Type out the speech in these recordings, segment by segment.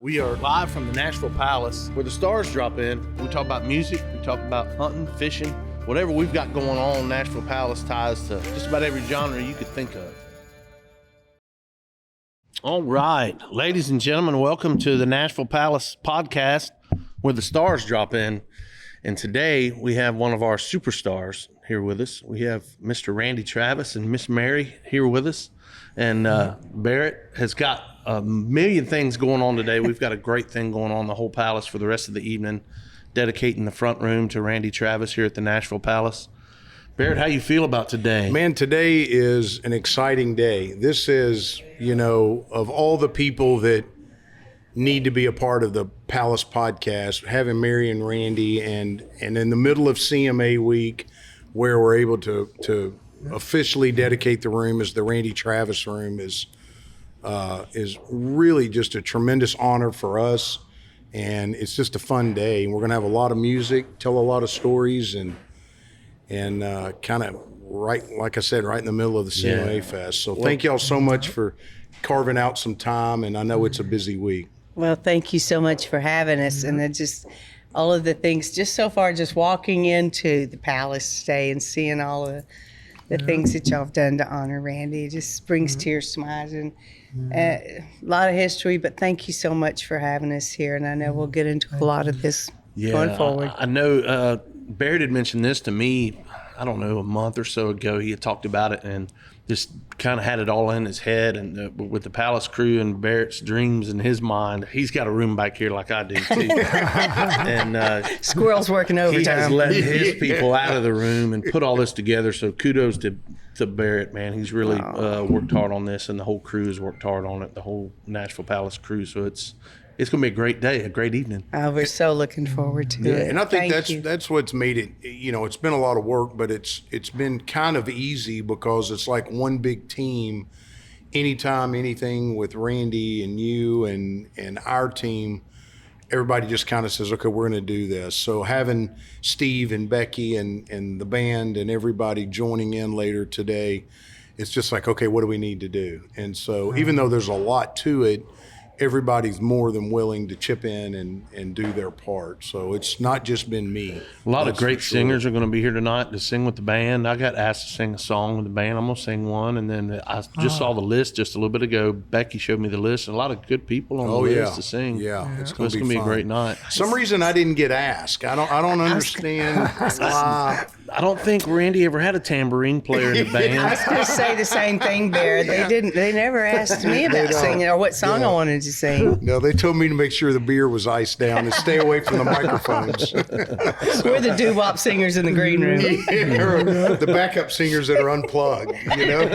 We are live from the Nashville Palace where the stars drop in. We talk about music, we talk about hunting, fishing, whatever we've got going on. Nashville Palace ties to just about every genre you could think of. All right, ladies and gentlemen, welcome to the Nashville Palace podcast where the stars drop in. And today we have one of our superstars here with us. We have Mr. Randy Travis and Miss Mary here with us. And Barrett has got a million things going on today. We've got a great thing going on in the whole palace for the rest of the evening, dedicating the front room to Randy Travis here at the Nashville Palace. Barrett, how you feel about today? Man, today is an exciting day. This is, of all the people that need to be a part of the Palace podcast, having Mary and Randy and in the middle of CMA week where we're able to officially dedicate the room as the Randy Travis room is really just a tremendous honor for us, and it's just a fun day. We're going to have a lot of music, tell a lot of stories, and kind of right, like I said, right in the middle of the CMA Fest. So thank y'all so much for carving out some time, and I know it's a busy week. Well, thank you so much for having us, and it just all of the things just so far, just walking into the Palace today and seeing all of the things that y'all have done to honor Randy. It just brings tears to my eyes, and a lot of history, but thank you so much for having us here. And I know we'll get into a lot of this going forward. I know Barrett had mentioned this to me, I don't know, a month or so ago. He had talked about it and just kind of had it all in his head. And with the Palace crew and Barrett's dreams in his mind, he's got a room back here like I do too. And Squirrel's working overtime. He has let his people out of the room and put all this together. So kudos to Barrett, man. He's really worked hard on this, and the whole crew has worked hard on it, the whole Nashville Palace crew. So it's going to be a great day, a great evening. We're so looking forward to it. And I think that's what's made it, it's been a lot of work, but it's been kind of easy because it's like one big team. Anytime anything with Randy and you and our team, everybody just kind of says, okay, we're going to do this. So having Steve and Becky and the band and everybody joining in later today, it's just like, okay, what do we need to do? And so even though there's a lot to it, everybody's more than willing to chip in and do their part. So it's not just been me. A lot of great singers are going to be here tonight to sing with the band. I got asked to sing a song with the band. I'm going to sing one. And then I just saw the list just a little bit ago. Becky showed me the list, and a lot of good people on the list to sing. Yeah, it's going to be a great night. Some reason I didn't get asked. I don't understand why. I don't think Randy ever had a tambourine player in the band. I was going to say the same thing, Barrett. They never asked me about singing or what song I wanted to sing. No, they told me to make sure the beer was iced down and stay away from the microphones. We're the doo-wop singers in the green room. The backup singers that are unplugged,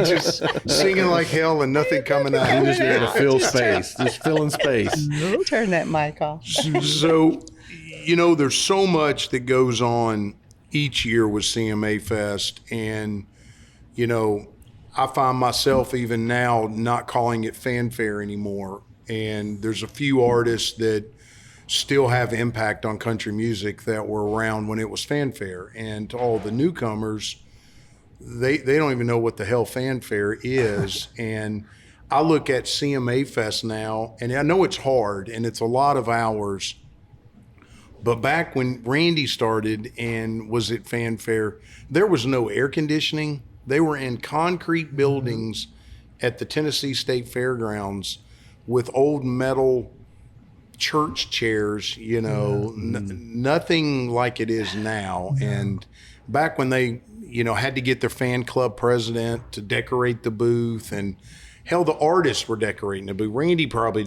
just singing like hell and nothing coming out. You just got to fill space, just filling space. Turn that mic off. So, there's so much that goes on each year with CMA Fest, and I find myself even now not calling it fanfare anymore. And there's a few artists that still have impact on country music that were around when it was fanfare. And to all the newcomers, they don't even know what the hell fanfare is. And I look at CMA Fest now, and I know it's hard and it's a lot of hours. But back when Randy started and was at fanfare, there was no air conditioning. They were in concrete buildings at the Tennessee State Fairgrounds with old metal church chairs, nothing like it is now. And back when they, had to get their fan club president to decorate the booth, and hell, the artists were decorating the booth. Randy you probably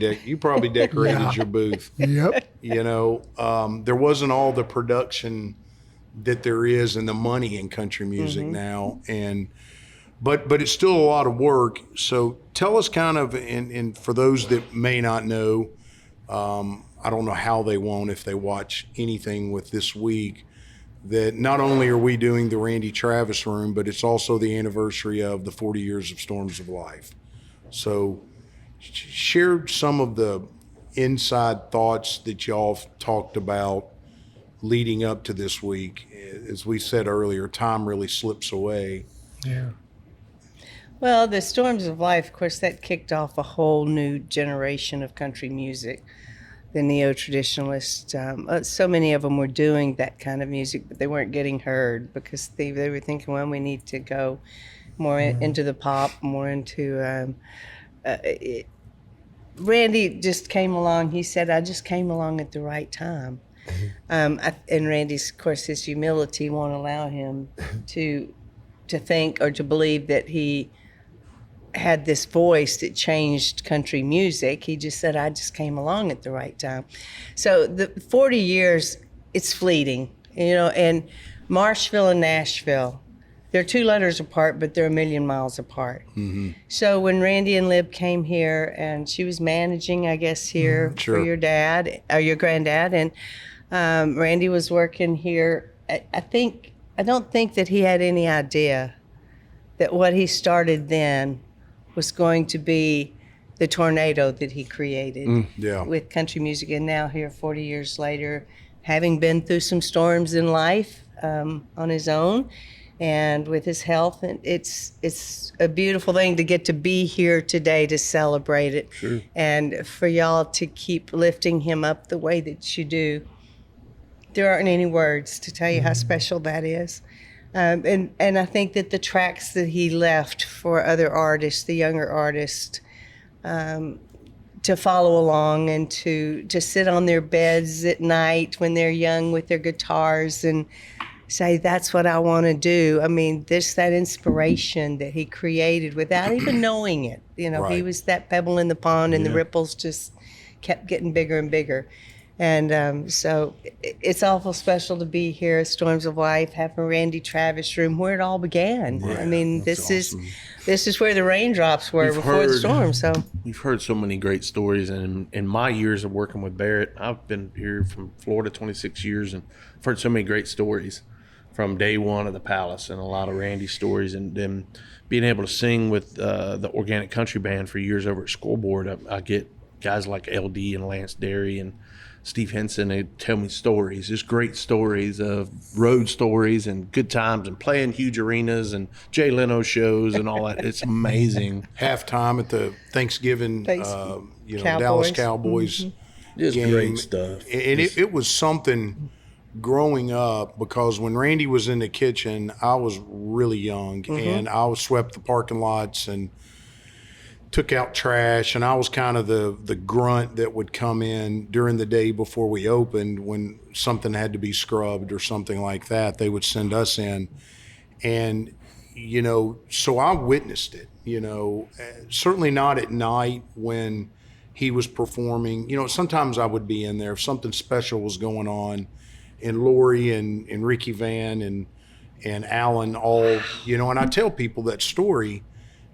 decorated your booth. Yep. There wasn't all the production that there is and the money in country music now. But it's still a lot of work. So tell us kind of, and for those that may not know, I don't know how they won't if they watch anything with this week, that not only are we doing the Randy Travis room, but it's also the anniversary of the 40 years of Storms of Life. So share some of the inside thoughts that y'all have talked about leading up to this week. As we said earlier, time really slips away. Yeah. Well, the Storms of Life, of course, that kicked off a whole new generation of country music. the neo-traditionalists. So many of them were doing that kind of music, but they weren't getting heard because they were thinking, well, we need to go more into the pop, more into... Randy just came along. He said, I just came along at the right time. And Randy's, of course, his humility won't allow him to think or to believe that he had this voice that changed country music. He just said, I just came along at the right time. So the 40 years, it's fleeting, and Marshville and Nashville, they're 2 letters apart, but they're a million miles apart. Mm-hmm. So when Randy and Lib came here, and she was managing, I guess, here Sure. for your dad, or your granddad, and Randy was working here, I don't think that he had any idea that what he started then was going to be the tornado that he created with country music. And now here 40 years later, having been through some storms in life on his own and with his health, and it's a beautiful thing to get to be here today to celebrate it. Sure. And for y'all to keep lifting him up the way that you do. There aren't any words to tell you how special that is. And I think that the tracks that he left for other artists, the younger artists, to follow along and to sit on their beds at night when they're young with their guitars and say, that's what I want to do. I mean, that inspiration that he created without even knowing it. Right. He was that pebble in the pond, and the ripples just kept getting bigger and bigger. And so it's awful special to be here at Storms of Life, having Randy Travis room where it all began. Yeah, I mean, this awesome. is where the raindrops were before the storm. So we've heard so many great stories, and in my years of working with Barrett, I've been here from Florida 26 years, and I've heard so many great stories from day one of the Palace, and a lot of Randy stories, and then being able to sing with the Organic Country Band for years over at Scoreboard. I get guys like LD and Lance Derry and Steve Henson, they tell me stories, just great stories of road stories and good times and playing huge arenas and Jay Leno shows and all that. It's amazing. Halftime at the Thanksgiving, Cowboys. Dallas Cowboys Just game. great stuff. And it was something growing up, because when Randy was in the kitchen, I was really young, and I swept the parking lots and took out trash, and I was kind of the grunt that would come in during the day before we opened when something had to be scrubbed or something like that. They would send us in, and so I witnessed it. Certainly not at night when he was performing. Sometimes I would be in there if something special was going on, and Lori and Ricky Van and Alan all, and I tell people that story.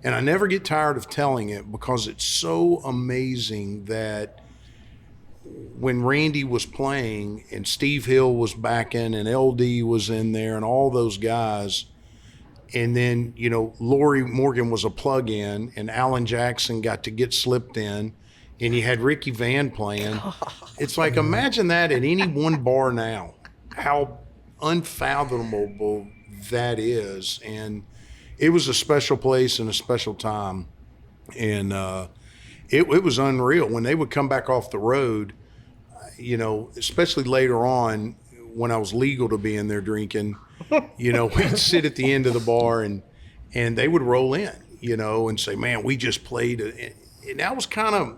And I never get tired of telling it, because it's so amazing that when Randy was playing and Steve Hill was backing and LD was in there and all those guys, and then, Lori Morgan was a plug-in and Alan Jackson got to get slipped in, and you had Ricky Van playing. It's like, imagine that at any one bar now, how unfathomable that is. And it was a special place and a special time, and it was unreal when they would come back off the road. Especially later on when I was legal to be in there drinking. We'd sit at the end of the bar and they would roll in, and say, "Man, we just played," and that was kind of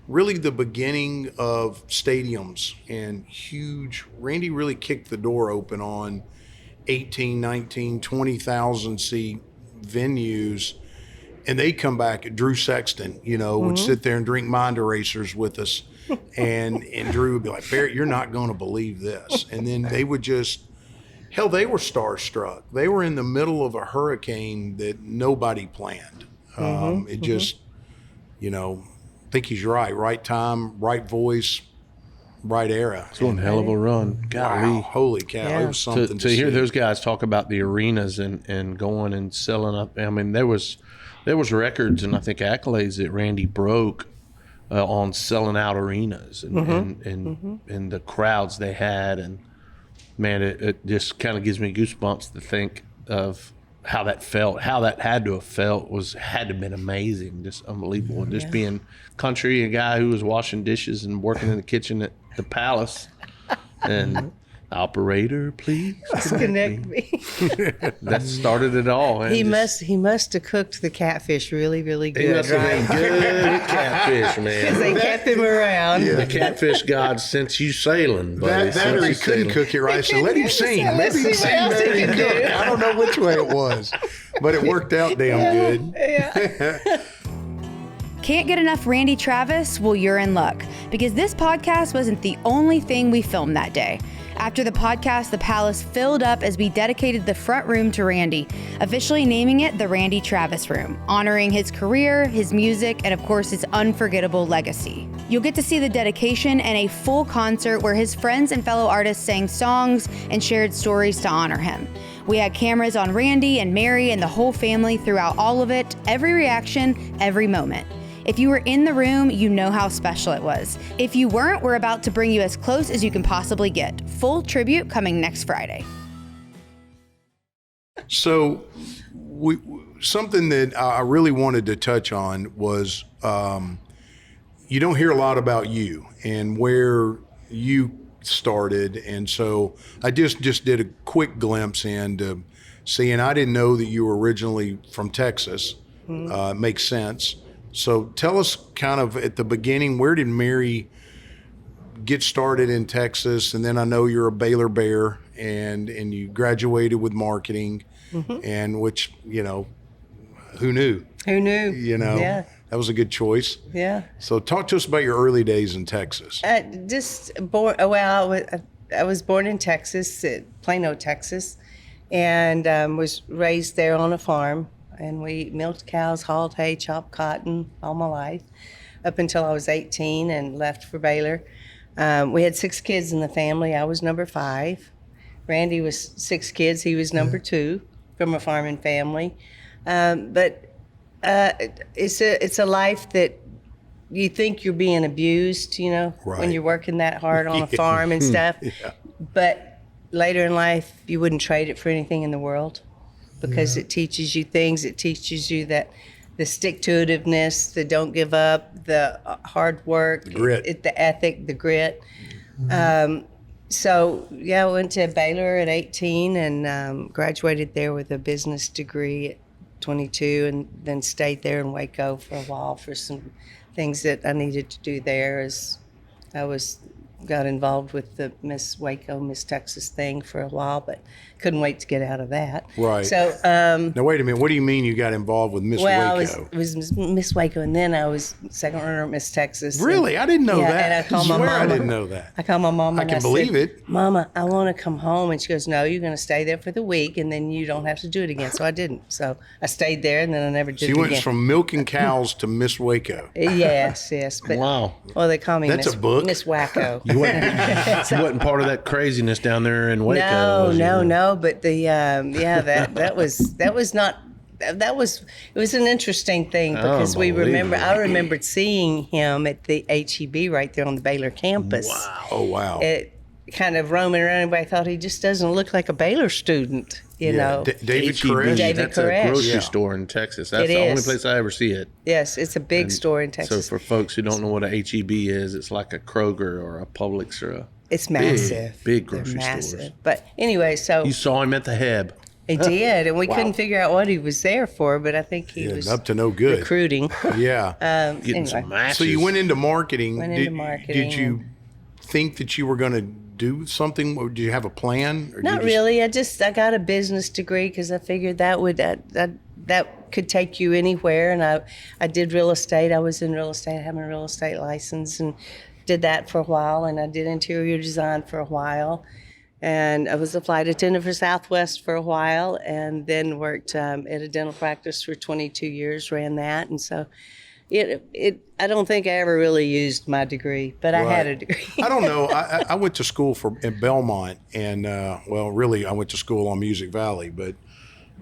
really the beginning of stadiums and huge. Randy really kicked the door open on 18, 19, 20,000 seat venues, and they'd come back. Drew Sexton, would sit there and drink Mind Erasers with us, and Drew would be like, "Barrett, you're not going to believe this." And then they would they were starstruck. They were in the middle of a hurricane that nobody planned. It just, I think he's right time, right voice, right era. It's one hell of a run. Golly. Wow, holy cow. Yeah. It was something To hear see. those guys talk about the arenas and going and selling up. I mean, there was records and I think accolades that Randy broke on selling out arenas and the crowds they had. And man, it just kind of gives me goosebumps to think of how that felt, how that had to have felt had to have been amazing, just unbelievable. And just being country, a guy who was washing dishes and working in the kitchen at the Palace, and operator, please Disconnect me. that started it all. And He must have cooked the catfish really, really He good, must have right? been good at catfish, Because man. they kept him around. The catfish god sent you sailing, buddy. That or he Since you couldn't sailing. cook it right, so let him sing. Let's Maybe he see what sang else better he than he can cooked. do. I don't know which way it was, but it worked out damn good. Yeah. Can't get enough Randy Travis? Well, you're in luck, because this podcast wasn't the only thing we filmed that day. After the podcast, the Palace filled up as we dedicated the front room to Randy, officially naming it the Randy Travis Room, honoring his career, his music, and of course his unforgettable legacy. You'll get to see the dedication and a full concert where his friends and fellow artists sang songs and shared stories to honor him. We had cameras on Randy and Mary and the whole family throughout all of it, every reaction, every moment. If you were in the room, you know how special it was. If you weren't, we're about to bring you as close as you can possibly get. Full tribute coming next Friday. So, something that I really wanted to touch on was you don't hear a lot about you and where you started, and so I just did a quick glimpse into seeing. I didn't know that you were originally from Texas. It makes sense. So tell us kind of at the beginning, where did Mary get started in Texas? And then I know you're a Baylor Bear and you graduated with marketing, and which, you know, who knew? Who knew? You know, Yeah. that was a good choice. Yeah. So talk to us about your early days in Texas. Just born. Well, I was born in Texas, Plano, Texas, and was raised there on a farm. And we milked cows, hauled hay, chopped cotton all my life, up until I was 18 and left for Baylor. We had 6 kids in the family. I was number 5. Randy was 6 kids. He was number 2 from a farming family. But it's a life that you think you're being abused, you know, Right. when you're working that hard on a farm and stuff. But later in life, you wouldn't trade it for anything in the world, because it teaches you things. It teaches you that the stick-to-itiveness, the don't give up, the hard work, The grit. the ethic, the grit. So, yeah, I went to Baylor at 18 and graduated there with a business degree at 22, and then stayed there in Waco for a while for some things that I needed to do there, as I got involved with the Miss Waco, Miss Texas thing for a while, but couldn't wait to get out of that. Right. So, Now, wait a minute. What do you mean you got involved with Miss well, Waco? it was Miss Waco, and then I was second runner at Miss Texas. Really? I didn't know Yeah, that. and I called my swear I mama. didn't know that. I called my mom. I and can said, believe it. Mama, I want to come home. And she goes, no, you're going to stay there for the week, and then you don't have to do it again. So I didn't. So I stayed there, and then I never did So you it went again. from milking cows to Miss Waco. Yes. But, Wow. well, they call me That's Miss, a book. Miss Wacko. You wasn't part of that craziness down there in Waco. was you? No. But the it was an interesting thing, because I remembered seeing him at the HEB right there on the Baylor campus. Wow. Oh, wow. It kind of roaming around. Everybody thought he just doesn't look like a Baylor student, you know. David H-E-B, Koresh. David that's a Koresh. grocery Yeah. store in Texas. That's It the only is. place I ever see it. Yes, it's a big store in Texas. So for folks who don't know what a HEB is, it's like a Kroger or a Publix or a It's massive. big They're grocery massive. stores. But anyway, so You saw him at the Heb. he did, and we Wow. couldn't figure out what he was there for, but I think he was Up to no good. recruiting. Yeah. Getting Anyway. some matches. So you went into marketing. Went into marketing Did you think that you were going to do something? Or did you have a plan? Or did Not you just- really. I got a business degree because I figured that could take you anywhere, and I did real estate. I was in real estate, having a real estate license, and did that for a while, and I did interior design for a while, and I was a flight attendant for Southwest for a while, and then worked at a dental practice for 22 years, ran that, and so I don't think I ever really used my degree, but I had a Right. degree. I don't know. I went to school in Belmont, and really, I went to school on Music Valley, but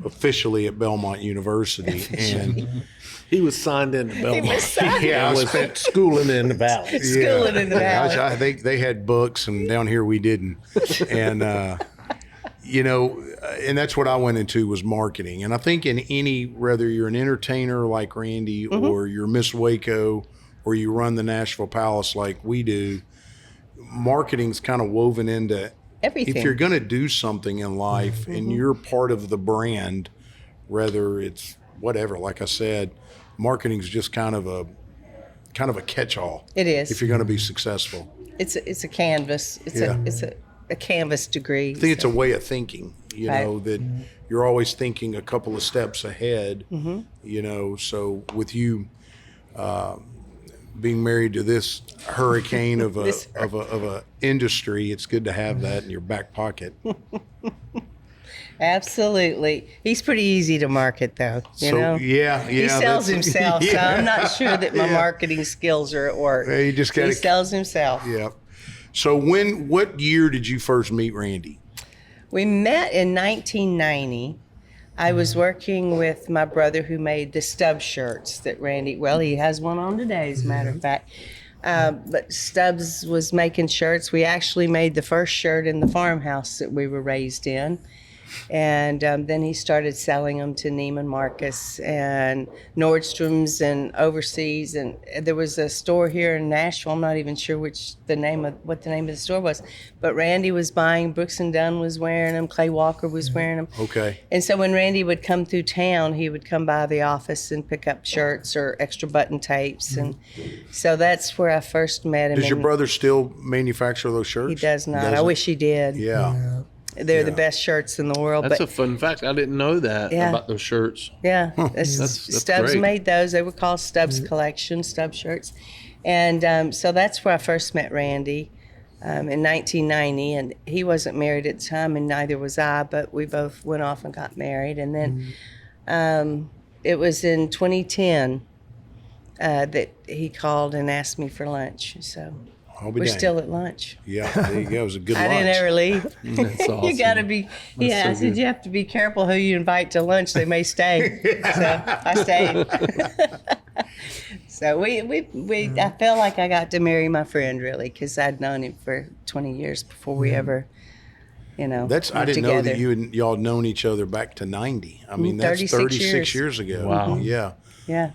officially at Belmont University. And He was signed into Belmont. was signed. yeah, I I was spent schooling in the valley. Schooling in the valley. I think they had books, and down here we didn't. And and that's what I went into was marketing. And I think in whether you're an entertainer like Randy or you're Miss Waco or you run the Nashville Palace like we do, marketing's kind of woven into everything. If you're going to do something in life and you're part of the brand, whether it's whatever, like I said, marketing's just kind of a catch-all. It is. If you're going to be successful. It's a canvas. It's a canvas degree. I think it's a way of thinking, Right. that you're always thinking a couple of steps ahead, so with you being married to this hurricane of a industry, it's good to have that in your back pocket. Absolutely. He's pretty easy to market, though. You know? Yeah. He sells himself, so Yeah. I'm not sure that my marketing skills are at work. Yeah, you just He gotta- sells himself. Yeah. So what year did you first meet Randy? We met in 1990. I was working with my brother who made the Stubbs shirts that Randy, he has one on today, as a matter of fact. But Stubbs was making shirts. We actually made the first shirt in the farmhouse that we were raised in. And then he started selling them to Neiman Marcus and Nordstrom's and overseas. And there was a store here in Nashville. I'm not even sure what the name of the store was. But Randy was buying. Brooks and Dunn was wearing them. Clay Walker was wearing them. Okay. And so when Randy would come through town, he would come by the office and pick up shirts or extra button tapes. And so that's where I first met him. Does your brother still manufacture those shirts? He does not. I Doesn't? wish he did. Yeah. They're the best shirts in the world. That's but a fun fact. I didn't know that about those shirts. yeah, That's Stubbs great. made those. They were called Stubbs Collection, Stubbs shirts. And so that's where I first met Randy in 1990. And he wasn't married at the time, and neither was I, but we both went off and got married. And then it was in 2010 that he called and asked me for lunch. So I'll be we're dang. still at lunch. Yeah, there you go. It was a good I lunch. didn't ever leave. That's awesome. You got to be, I said, you have to be careful who you invite to lunch. They may stay. So I stayed. So I felt like I got to marry my friend, really, because I'd known him for 20 years before we ever, I were didn't know that together. y'all known each other back to 90. I mean, that's 36 years ago. Wow. Yeah. Yeah.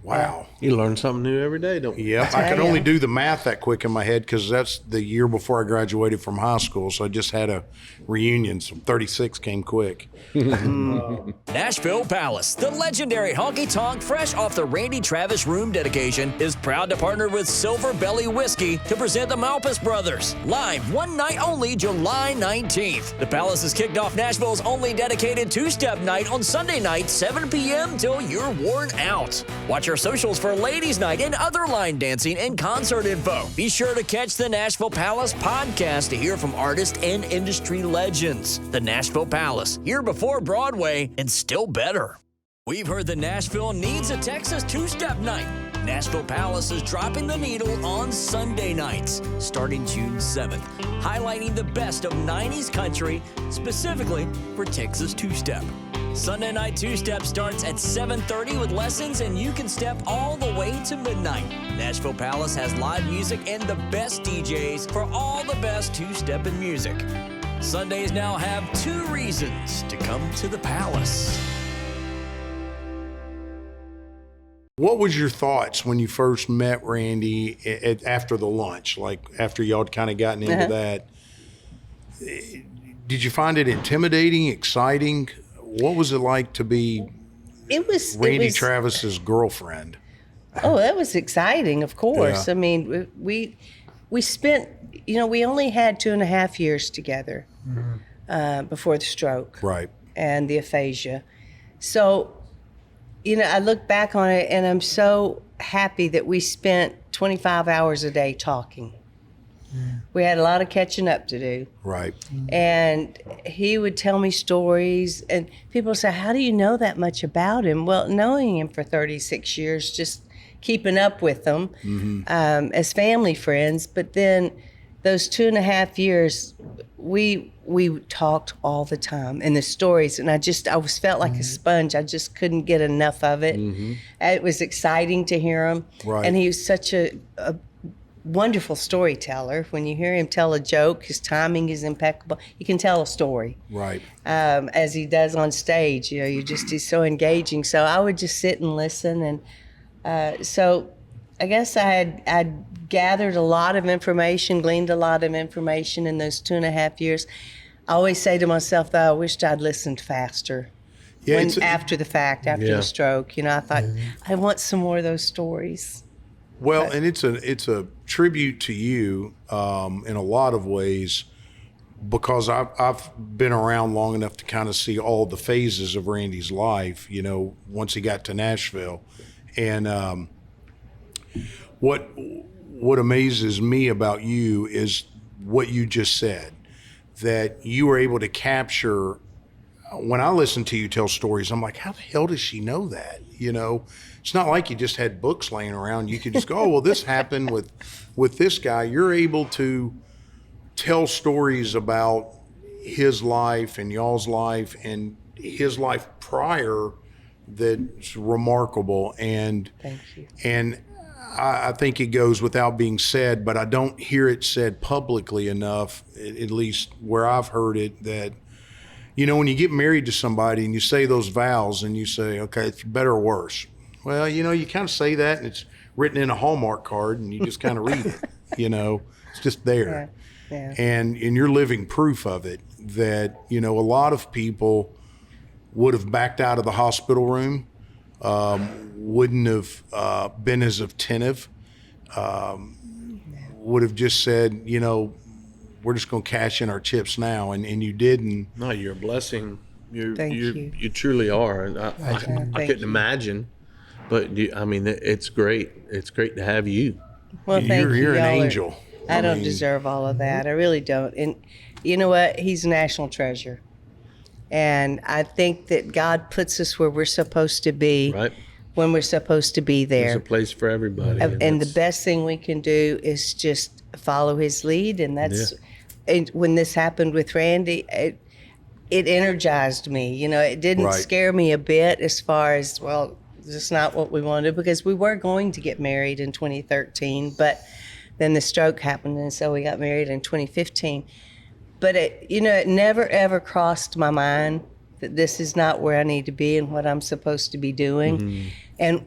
Wow. You learn something new every day, don't you? Yep. I could only do the math that quick in my head because that's the year before I graduated from high school. So I just had a reunion. So 36 came quick. Nashville Palace, the legendary honky-tonk fresh off the Randy Travis room dedication, is proud to partner with Silver Belly Whiskey to present the Malpas Brothers, live one night only, July 19th. The Palace has kicked off Nashville's only dedicated two-step night on Sunday night, 7 p.m. till you're worn out. Watch our socials for Ladies Night and other line dancing and concert info. Be sure to catch the Nashville Palace podcast to hear from artists and industry legends. The Nashville Palace, here before Broadway and still better. We've heard that Nashville needs a Texas two-step night. Nashville Palace is dropping the needle on Sunday nights, starting June 7th, highlighting the best of 90s country, specifically for Texas two-step. Sunday Night Two-Step starts at 7:30 with lessons, and you can step all the way to midnight. Nashville Palace has live music and the best DJs for all the best two-step in music. Sundays now have 2 reasons to come to the Palace. What was your thoughts when you first met Randy after the lunch? Like after y'all had kind of gotten into that, did you find it intimidating, exciting? What was it like to be Randy Travis's girlfriend? Oh, that was exciting, of course. Yeah. I mean, we spent, we only had 2.5 years together before the stroke. Right. And the aphasia. So, I look back on it and I'm so happy that we spent 25 hours a day talking. We had a lot of catching up to do. Right. And he would tell me stories, and people say, how do you know that much about him? Well, knowing him for 36 years, just keeping up with him as family friends. But then those 2.5 years, we talked all the time, and the stories, and I felt like a sponge. I just couldn't get enough of it. It was exciting to hear him. Right. And he was such a wonderful storyteller. When you hear him tell a joke, his timing is impeccable. He can tell a story. Right. As he does on stage. You know, he's so engaging. So I would just sit and listen. And so I guess I'd gathered a lot of information, gleaned a lot of information in those 2.5 years. I always say to myself, though, I wished I'd listened faster. Yeah, After the fact, after Yeah. the stroke, you know, I thought, I want some more of those stories. Well, and it's a tribute to you in a lot of ways, because I've been around long enough to kind of see all the phases of Randy's life, you know, once he got to Nashville. And what amazes me about you is what you just said, that you were able to capture. When I listen to you tell stories, I'm like, how the hell does she know that? You know, it's not like you just had books laying around. You could just go, oh, well, this happened with this guy. You're able to tell stories about his life and y'all's life and his life prior that's remarkable. And Thank you. And I think it goes without being said, but I don't hear it said publicly enough, at least where I've heard it, that, you know, when you get married to somebody and you say those vows and you say, okay, it's better or worse. Well, you know, you kind of say that and it's written in a Hallmark card and you just kind of read it, you know, it's just there. Yeah. And you're living proof of it, that, you know, a lot of people would have backed out of the hospital room, wouldn't have been as attentive, would have just said, you know, we're just going to cash in our chips now. And you didn't. No, you're a blessing. Thank you. You truly are. And I Thank couldn't you. imagine, but I mean, it's great. It's great to have you. Well, thank you. You're an Y'all angel. I don't mean, deserve all of that. I really don't. And you know what? He's a national treasure. And I think that God puts us where we're supposed to be, Right. when we're supposed to be There's there. a place for everybody. And the it's- best thing we can do is just follow his lead. And that's, and when this happened with Randy, it energized me. You know, it didn't Right. scare me a bit as far as, well, this is not what we wanted, because we were going to get married in 2013, but then the stroke happened, and so we got married in 2015. But it never ever crossed my mind that this is not where I need to be and what I'm supposed to be doing. Mm-hmm. And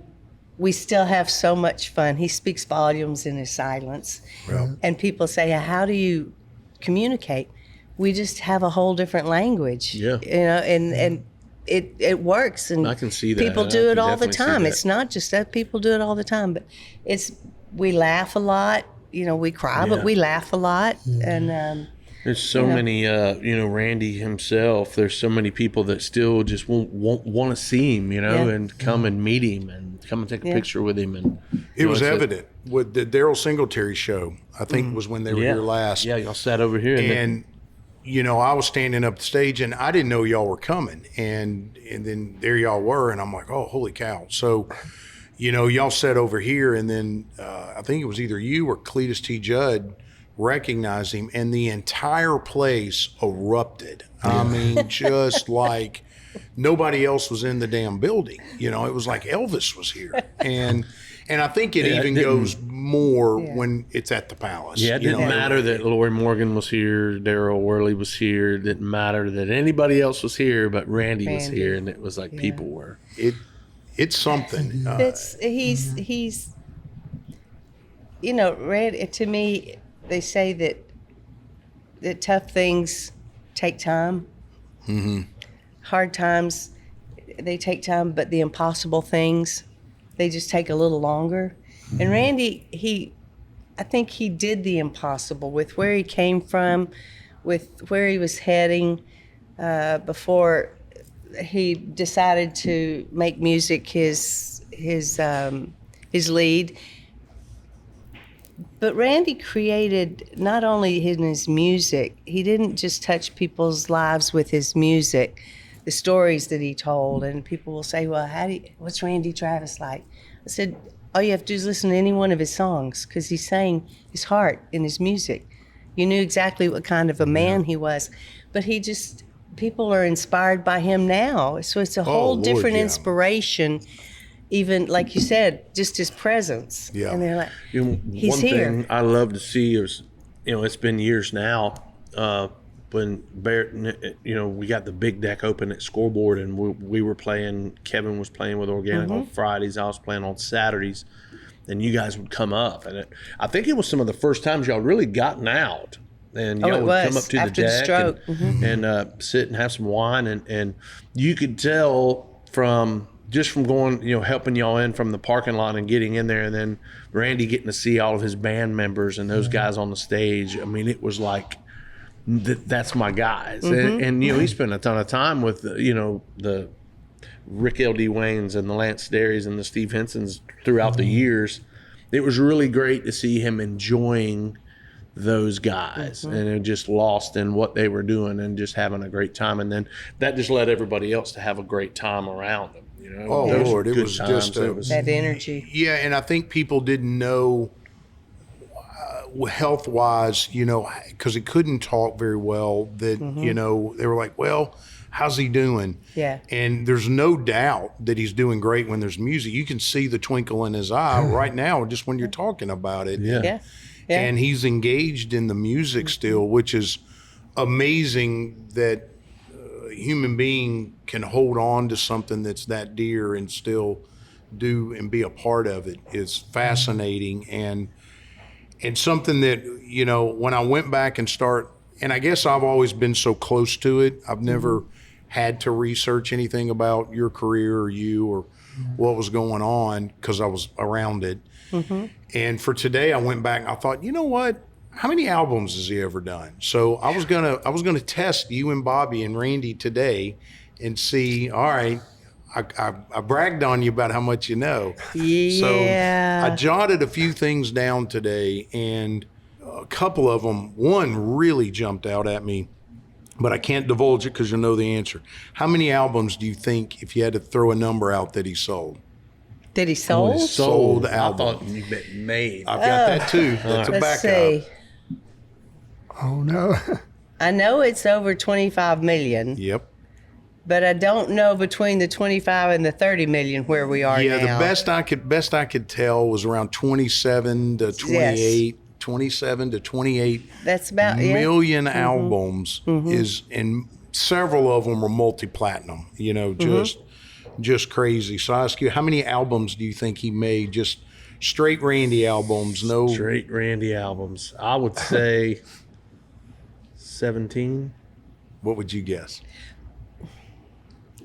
we still have so much fun. He speaks volumes in his silence. Well. And people say, how do you communicate? We just have a whole different language. Yeah. You know, and it works. And I can see that. people I do it can all the definitely see time. that. It's not just that, people do it all the time, but we laugh a lot. You know, we cry, Yeah. but we laugh a lot. And There's so many, Randy himself, there's so many people that still just won't want to see him, Yeah. and come and meet him and come and take a picture with him. And It was evident with the Daryl Singletary show, I think was when they were here last. Yeah, y'all sat over here. And, you know, I was standing up the stage and I didn't know y'all were coming. And then there y'all were. And I'm like, oh, holy cow. So, you know, y'all sat over here. And then I think it was either you or Cletus T. Judd recognized him. And the entire place erupted. I mean, just like nobody else was in the damn building. You know, it was like Elvis was here. And I think it even goes more when it's at the Palace. Yeah, it you didn't know. matter that Lori Morgan was here, Daryl Worley was here. It didn't matter that anybody else was here, but Randy was Randy. here, and it was like people were. It's something. he's you know, to me, they say that tough things take time. Mm-hmm. Hard times, they take time, but the impossible things, they just take a little longer. Mm-hmm. And Randy, I think he did the impossible with where he came from, with where he was heading before he decided to make music his lead. But Randy created, not only in his music, he didn't just touch people's lives with his music, the stories that he told. And people will say, well, what's Randy Travis like? I said, all you have to do is listen to any one of his songs, because he sang his heart in his music. You knew exactly what kind of a man he was. But people are inspired by him now. So it's a whole Lord, different yeah. inspiration. even like you said, just his presence. Yeah. And they're like, One he's here. thing I love to see is, it's been years now, when Barrett, we got the big deck open at Scoreboard, and we were playing. Kevin was playing with Organic on Fridays. I was playing on Saturdays, and you guys would come up, and I think it was some of the first times y'all really gotten out, and y'all would come up to after the the deck stroke. and sit and have some wine, and you could tell from going, helping y'all in from the parking lot and getting in there, and then Randy getting to see all of his band members and those guys on the stage. I mean, it was like, that's my guys. And he spent a ton of time with, the Rick L.D. Waynes and the Lance Derrys and the Steve Hensons throughout the years. It was really great to see him enjoying those guys and just lost in what they were doing and just having a great time. And then that just led everybody else to have a great time around them. Oh, Those Lord, it good was times. just That energy. Yeah, and I think people didn't know health-wise, because he couldn't talk very well, that, they were like, well, how's he doing? Yeah. And there's no doubt that he's doing great when there's music. You can see the twinkle in his eye right now just when you're talking about it. Yeah. And he's engaged in the music still, which is amazing that a human being can hold on to something that's that dear and still do and be a part of it is fascinating. And something that, when I went back and I guess I've always been so close to it. I've never had to research anything about your career or you or what was going on because I was around it. And for today, I went back and I thought, you know what? How many albums has he ever done? So I was gonna test you and Bobby and Randy today and see, all right, I bragged on you about how much you know. Yeah. So I jotted a few things down today, and a couple of them, one really jumped out at me, but I can't divulge it because you'll know the answer. How many albums do you think, if you had to throw a number out, that he sold? Did he sold? Sold I album. thought you meant made. I've got that too. That's a Let's backup. see. Oh, no. I know it's over 25 million, Yep. but I don't know between the 25 and the 30 million where we are Yeah, now. the best I could tell was around 27 to 28, 27 to 28 That's about million albums is, and several of them were multi-platinum, just crazy. So I ask you, how many albums do you think he made? Just straight Randy albums, no. Straight Randy albums. I would say 17. What would you guess?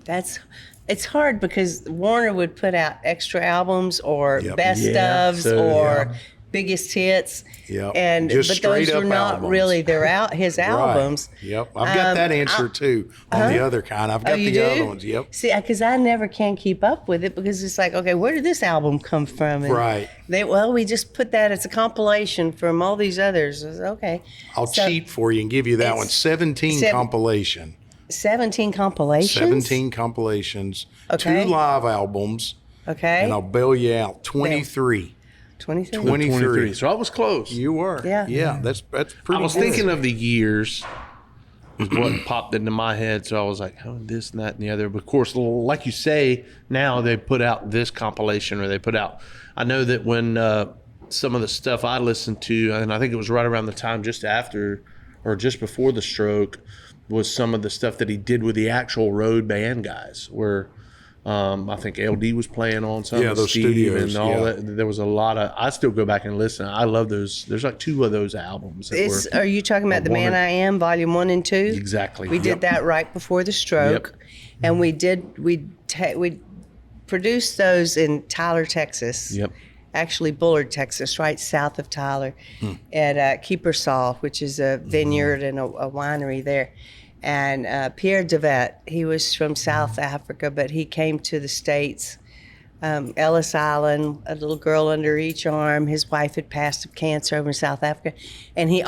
It's hard because Warner would put out extra albums or Yep. best Yeah, ofs so, or biggest hits. Yep. And Just but straight those were up not albums. really his albums. Right. Yep. I've got that answer too on the other kind. I've got you the do? other ones. Yep. See, because I never can keep up with it because it's like, okay, where did this album come from? And Right. we just put that as a compilation from all these others. I said, okay. I'll cheat for you and give you that one. it's 17 compilation. 17 compilations? 17 compilations. Okay. 2 live albums. Okay. And I'll bail you out. 23. 23. 23. So I was close. You were. Yeah. Yeah. That's pretty I was good. thinking of the years is what popped into my head. So I was like, oh, this and that and the other. But of course, like you say, now they put out this compilation or they put out. I know that when some of the stuff I listened to, and I think it was right around the time just after or just before the stroke, was some of the stuff that he did with the actual road band guys where I think LD was playing on some of those Steve studios, and all yeah. that. There was a lot of, I still go back and listen. I love those. There's like 2 of those albums. That were, Are you talking about The Man I Am, Volume 1 and 2? Exactly. We did that right before the stroke. Yep. And we produced those in Tyler, Texas. Yep. Actually, Bullard, Texas, right south of Tyler, at Keepersall, which is a vineyard and a winery there. And Pierre Devet, he was from South Africa, but he came to the States. Ellis Island, a little girl under each arm. His wife had passed of cancer over in South Africa. And he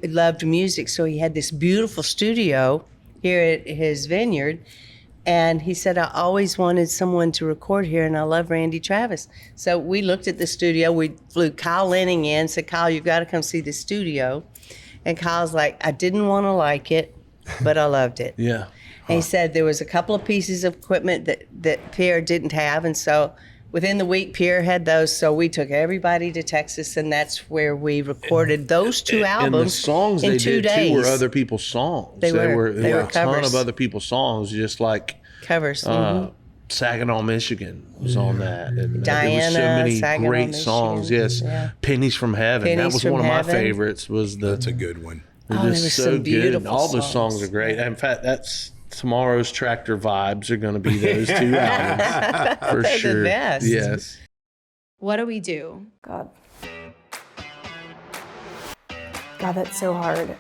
loved music, so he had this beautiful studio here at his vineyard. And he said, I always wanted someone to record here, and I love Randy Travis. So we looked at the studio. We flew Kyle Lenning in, said, Kyle, you've got to come see the studio. And Kyle's like, I didn't want to like it, but I loved it. Yeah. And he said there was a couple of pieces of equipment that Pierre didn't have, and so within the week, Pierre had those, so we took everybody to Texas, and that's where we recorded those two albums. And the songs in they 2 did days. too were other people's songs. They were a ton covers. of other people's songs, just like Covers. Saginaw, Michigan was on that. And, Diana, there was so many Saginaw, great Michigan. songs. Yes, Yeah. Pennies from Heaven. Pennies that was from one of my Heaven. favorites. Was the That's a good one. they're Oh, there just was so some good. beautiful All those songs songs. are great. In fact, that's tomorrow's Tractor Vibes are going to be those two albums for They're sure. the best. Yes. What do we do? God, that's so hard.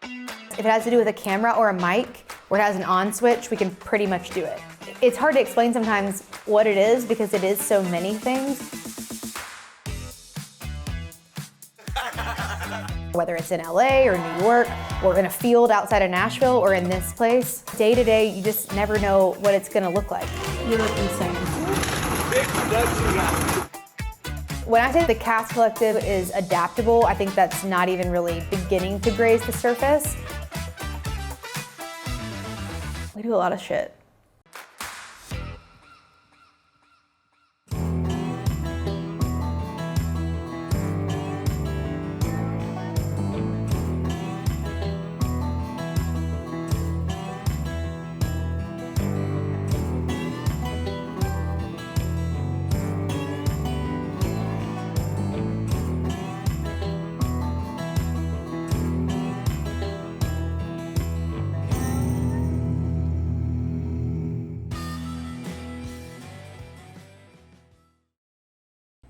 If it has to do with a camera or a mic, or it has an on switch, we can pretty much do it. It's hard to explain sometimes what it is because it is so many things. Whether it's in LA or New York, or in a field outside of Nashville, or in this place, day to day, you just never know what it's gonna look like. You're insane. When I say the Cast Collective is adaptable, I think that's not even really beginning to graze the surface. We do a lot of shit.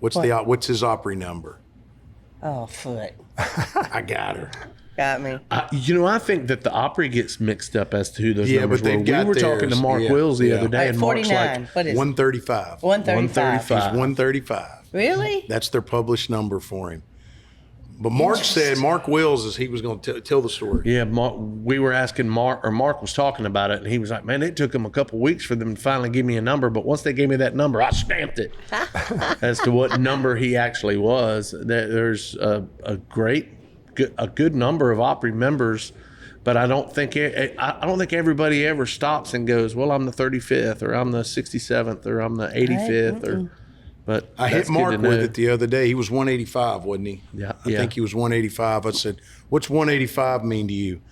What's his Opry number? Oh, foot. I got her. Got me. I think that the Opry gets mixed up as to who those Yeah, numbers but they've were. got We were talking to theirs. Mark Yeah, Wills the yeah. other day, All right, and Mark's 49. like, What is it? 135. 135. 135. He's 135. Really? That's their published number for him. But Mark Wills is he was going to tell the story. yeah, we were asking Mark, or Mark was talking about it, and he was like, man, it took them a couple weeks for them to finally give me a number, but once they gave me that number, I stamped it as to what number he actually was. There's a good number of Opry members, but I don't think everybody ever stops and goes, well, I'm the 35th, or I'm the 67th, or I'm the 85th, or. But I hit Mark with it the other day. He was 185, wasn't he? Yeah, I think he was 185. I said, what's 185 mean to you?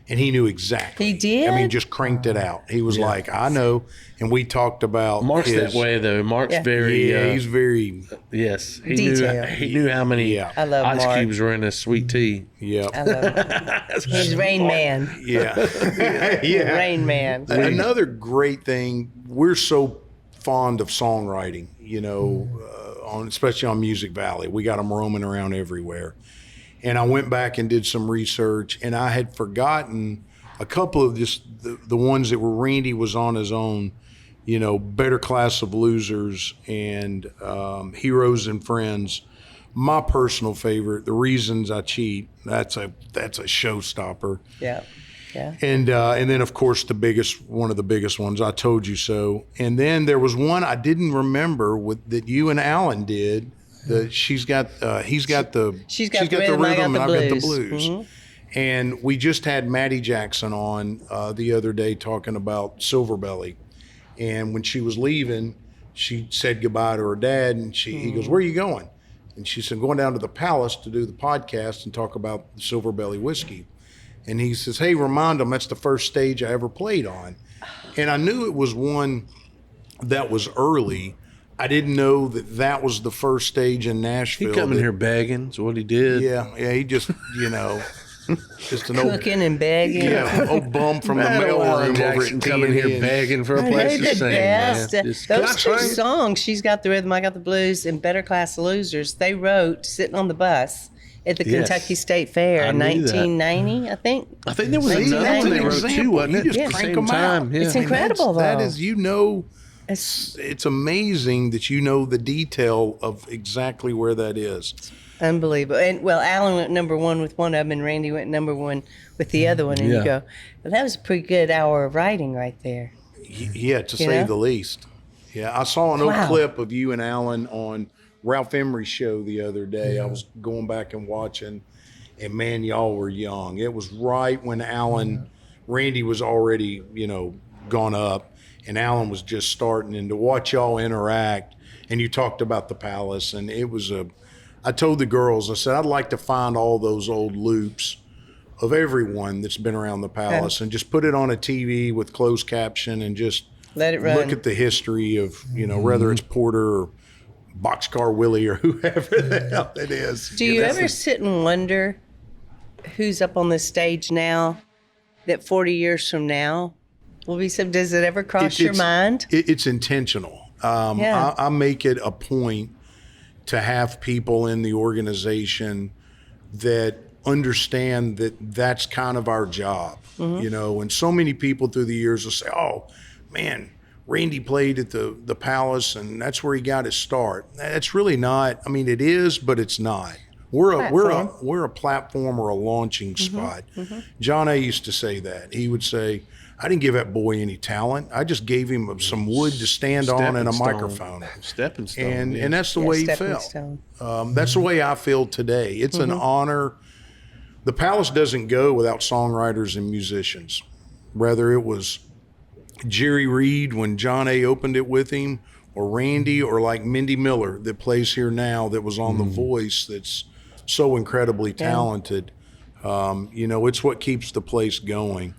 And he knew exactly. He did? I mean, just cranked it out. He was like, I know. And we talked about Mark's his, that way though. Mark's very he's very, yes. Detailed. He knew how many Yeah. I love ice Mark. cubes were in his sweet tea. yeah. I love it. He's Rain Man. Yeah. yeah. Rain Man. Another great thing, we're so fond of songwriting, especially on Music Valley. We got them roaming around everywhere. And I went back and did some research, and I had forgotten a couple of just the ones that were Randy was on his own, Better Class of Losers and Heroes and Friends. My personal favorite, The Reasons I Cheat, that's a showstopper. Yeah. Yeah. And then of course one of the biggest ones, I Told You So. And then there was one I didn't remember that you and Alan did. He's got the rhythm, and I've got the blues. Mm-hmm. And we just had Maddie Jackson on the other day talking about Silver Belly. And when she was leaving, she said goodbye to her dad, and he goes, "Where are you going?" And she said, "Going down to the Palace to do the podcast and talk about the Silver Belly whiskey." And he says, "Hey, remind them that's the first stage I ever played on." And I knew it was one that was early. I didn't know that was the first stage in Nashville. He come in here begging, is what he did. Yeah, he just, just an old, Cooking and begging. old bum from the Alan mailroom over Jackson at coming here T&E. begging for a They're place the to sing. best. Man. Just, Those two "Can I sing?" songs, She's Got the Rhythm, I Got the Blues, and Better Class of Losers, they wrote sitting on the bus at the Yes. Kentucky State Fair I in knew that. 1990, I think. I think there was See, another that's one an they wrote too, example. wasn't it? You just At the crank same 'em out. time. Yeah. It's incredible, That though. is, It's it's amazing that you know the detail of exactly where that is. unbelievable. And well, Alan went number one with one of them, and Randy went number one with the other one. And Yeah. you go, well, that was a pretty good hour of writing right there. Yeah, to say know? the least. Yeah, I saw an old Wow. clip of you and Alan on Ralph Emery's show the other day. I was going back and watching, and man, y'all were young. It was right when Randy was already, gone up, and Alan was just starting, and to watch y'all interact, and you talked about the Palace, and I told the girls, I said, I'd like to find all those old loops of everyone that's been around the Palace and just put it on a TV with closed caption and just Let it run. look at the history of, whether it's Porter or Boxcar Willie or whoever the hell it is. Do you ever sit and wonder who's up on the stage now that 40 years from now will be some? Does it ever cross your mind? It's intentional. I make it a point to have people in the organization that understand that that's kind of our job, and so many people through the years will say, oh man, Randy played at the Palace and that's where he got his start. That's really not, it is, but it's not. We're a platform or a launching spot. John A. used to say that. He would say, I didn't give that boy any talent. I just gave him some wood to stand on and a microphone. Stepping stone. And that's the way he felt. That's the way I feel today. It's an honor. The Palace doesn't go without songwriters and musicians. Whether it was Jerry Reed when John A. opened it with him, or Randy, or like Mindy Miller that plays here now that was on The Voice, that's so incredibly talented. It's what keeps the place going.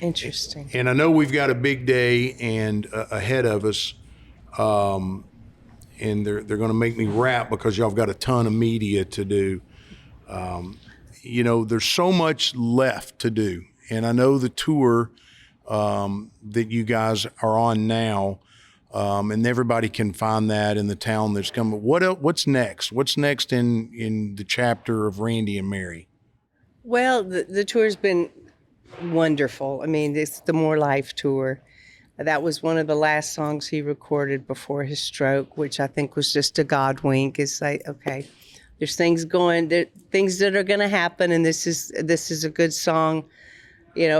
Interesting. And I know we've got a big day and ahead of us, and they're going to make me rap because y'all have got a ton of media to do. There's so much left to do, and I know the tour that you guys are on now, and everybody can find that in the town that's coming. What's next? What's next in the chapter of Randy and Mary? Well, the tour's been wonderful. It's the More Life tour. That was one of the last songs he recorded before his stroke, which I think was just a God wink. It's like, okay, there's things that are going to happen, and this is a good song,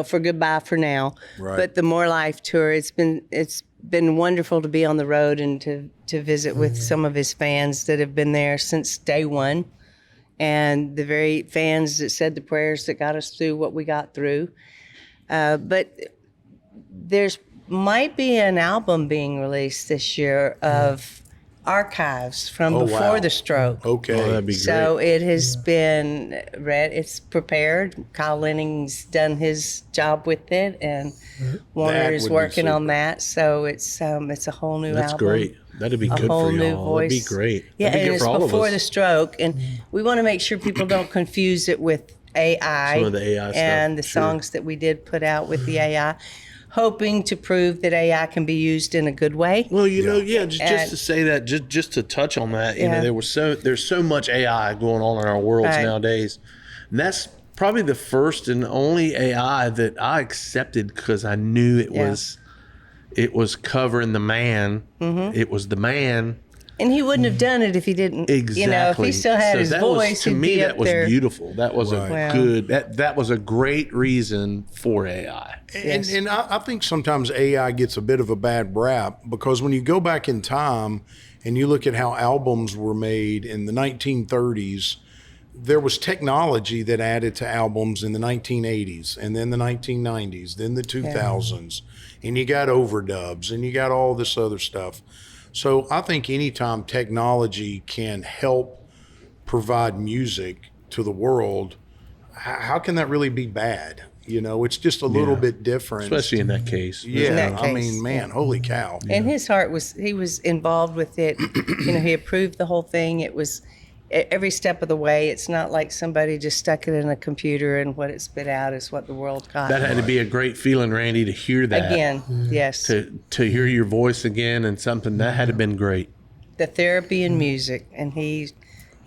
for goodbye for now. Right. But the More Life tour, it's been wonderful to be on the road and to visit with some of his fans that have been there since day one, and the very fans that said the prayers that got us through what we got through. But there's might be an album being released this year of archives from before the stroke. Okay. That'd be great. So it has been read, it's prepared. Kyle Lenning's done his job with it, and Warner is working on that. So it's a whole new album. That's great. That'd be good for whole new y'all. voice. That'd be great. Yeah, That'd be and good it's for all of before us. the stroke, and we want to make sure people don't confuse it with AI. Some of the AI stuff, and the sure. songs that we did put out with the AI, hoping to prove that AI can be used in a good way. Well, just to say that, just to touch on that, there's so much AI going on in our worlds nowadays, and that's probably the first and only AI that I accepted because I knew it was covering the man. It was the man. And he wouldn't have done it if he didn't. Exactly. If he still had his voice, to he'd me, be that up was there. beautiful. That was Right. a good. That was a great reason for AI. And I think sometimes AI gets a bit of a bad rap because when you go back in time and you look at how albums were made in the 1930s, there was technology that added to albums in the 1980s and then the 1990s, then the 2000s, and you got overdubs and you got all this other stuff. So I think anytime technology can help provide music to the world, how can that really be bad? It's just a little bit different. Especially in that case. Yeah, In that case, man, holy cow. And his heart he was involved with it. He approved the whole thing. It was every step of the way. It's not like somebody just stuck it in a computer and what it spit out is what the world got. That had to be a great feeling, Randy, to hear that. Again, yes. To hear your voice again and something, that had to have been great. The therapy and music, and he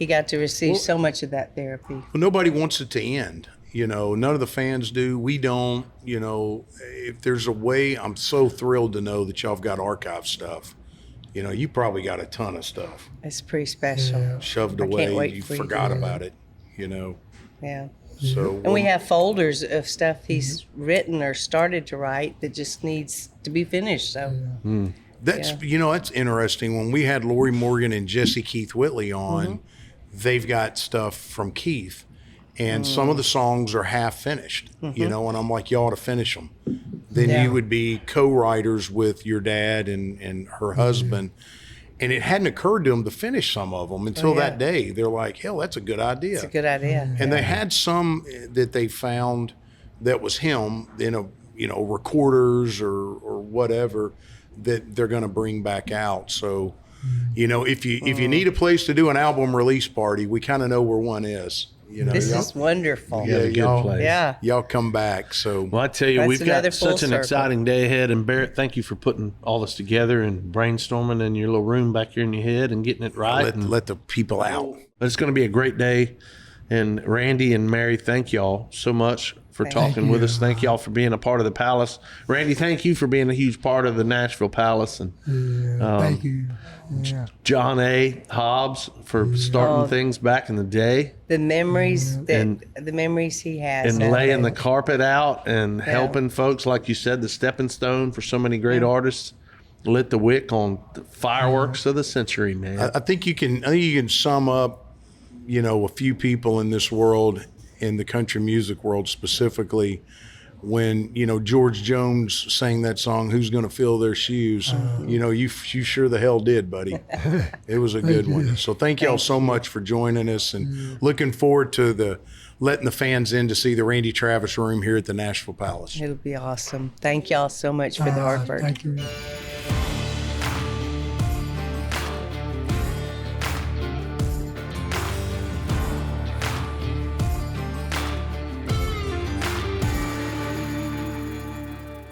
got to receive so much of that therapy. Well, nobody wants it to end. None of the fans do. We don't. If there's a way, I'm so thrilled to know that y'all have got archive stuff. You probably got a ton of stuff It's pretty special. shoved I can't away. wait You for you forgot to- about it. Yeah. So And we have folders of stuff he's written or started to write that just needs to be finished. So that's that's interesting. When we had Lori Morgan and Jesse Keith Whitley on, they've got stuff from Keith, and some of the songs are half finished. And I'm like, you ought to finish them. then Yeah. you would be co-writers with your dad and her husband. And it hadn't occurred to them to finish some of them until that day. They're like, hell, that's a good idea. It's a good idea. And they had some that they found that was him in a, recorders or whatever that they're going to bring back out. So, if you need a place to do an album release party, we kind of know where one is. This is wonderful. You got a good place. Yeah. Y'all come back. So, Well, I tell you, That's we've got another full such an circle. exciting day ahead. And Barrett, thank you for putting all this together and brainstorming in your little room back here in your head and getting it right. let the people out. But it's going to be a great day. And Randy and Mary, thank y'all so much for talking with us. Thank y'all for being a part of the Palace. Randy, thank you for being a huge part of the Nashville Palace. And Thank you. Yeah. John A. Hobbs for starting things back in the day The memories And- the memories he has. and out laying there. the carpet out and helping folks, like you said, the stepping stone for so many great artists. Lit the wick on the fireworks of the century, man. I think you can sum up, a few people in this world, in the country music world specifically, when George Jones sang that song, "Who's Gonna Fill Their Shoes?" You sure the hell did, buddy. It was a good one. So thank y'all so much for joining us, and looking forward to letting the fans in to see the Randy Travis room here at the Nashville Palace. It'll be awesome. Thank y'all so much for the hard work. Thank you.